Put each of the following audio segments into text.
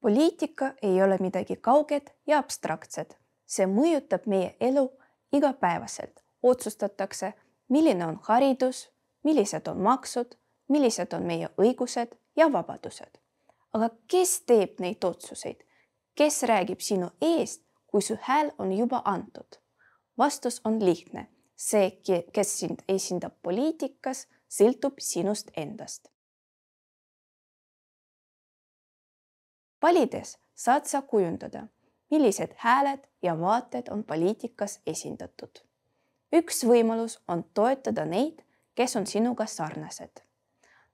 Poliitika ei ole midagi kauget ja abstraktset. See mõjutab meie elu igapäevaselt. Otsustatakse, milline on haridus, millised on maksud, millised on meie õigused ja vabadused. Aga kes teeb neid otsuseid? Kes räägib sinu eest, kui su hääl on juba antud? Vastus on lihtne. See, kes sind esindab poliitikas, sõltub sinust endast. Valides saad sa kujundada, millised hääled ja vaated on poliitikas esindatud. Üks võimalus on toetada neid, kes on sinuga sarnased.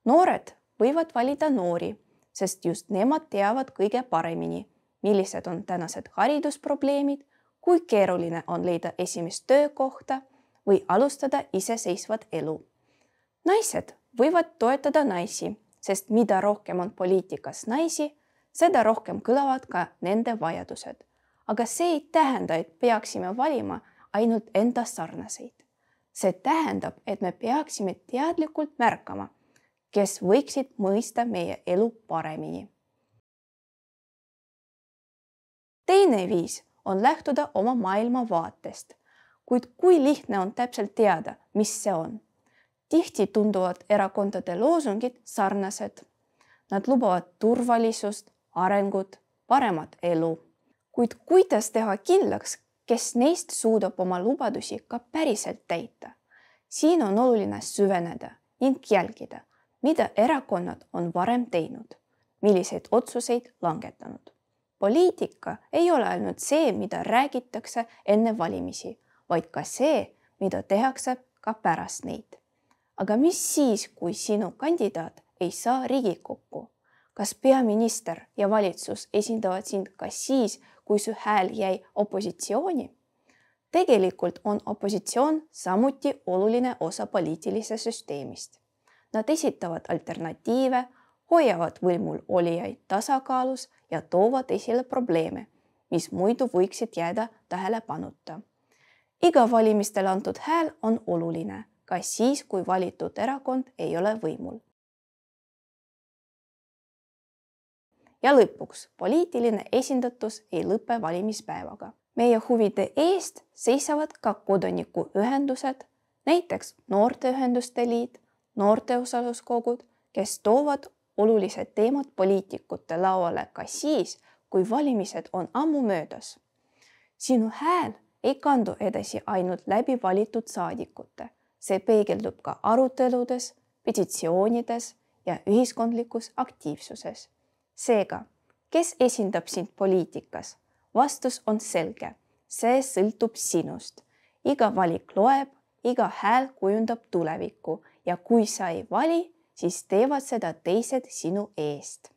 Noored võivad valida noori, sest just nemad teavad kõige paremini, millised on tänased haridusprobleemid, kui keeruline on leida esimest töökohta või alustada iseseisvat elu. Naised võivad toetada naisi, sest mida rohkem on poliitikas naisi, seda rohkem kõlavad ka nende vajadused. Aga see ei tähenda, et peaksime valima ainult enda sarnaseid. See tähendab, et me peaksime teadlikult märkama, kes võiksid mõista meie elu paremini. Teine viis on lähtuda oma maailmavaatest, kuid kui lihtne on täpselt teada, mis see on. Tihti tunduvad erakondade loosungid sarnased. Nad lubavad turvalisust, arengut, paremat elu. Kuid kuidas teha kindlaks, kes neist suudab oma lubadusi ka päriselt täita? Siin on oluline süveneda ning jälgida, mida erakonnad on varem teinud, milliseid otsuseid langetanud. Poliitika ei ole ainult see, mida räägitakse enne valimisi, vaid ka see, mida tehakse ka pärast neid. Aga mis siis, kui sinu kandidaat ei saa Riigikokku? Kas peaminister ja valitsus esindavad sind ka siis, kui su hääl jäi opositsiooni? Tegelikult on opositsioon samuti oluline osa poliitilisest süsteemist. Nad esitavad alternatiive, hoiavad võimul olijaid tasakaalus ja toovad esile probleeme, mis muidu võiksid jääda tähelepanuta. Iga valimistel antud hääl on oluline, ka siis, kui valitud erakond ei ole võimul. Ja lõpuks, poliitiline esindatus ei lõpe valimispäevaga. Meie huvide eest seisavad ka kodanikuühendused, näiteks Noorteühenduste Liit, noorteosaluskogud, kes toovad olulised teemad poliitikute lauale ka siis, kui valimised on ammu möödas. Sinu hääl ei kandu edasi ainult läbi valitud saadikute. See peegeldub ka aruteludes, petitsioonides ja ühiskondlikus aktiivsuses. Seega, kes esindab sind poliitikas? Vastus on selge. See sõltub sinust. Iga valik loeb, iga hääl kujundab tulevikku ja kui sa ei vali, siis teevad seda teised sinu eest.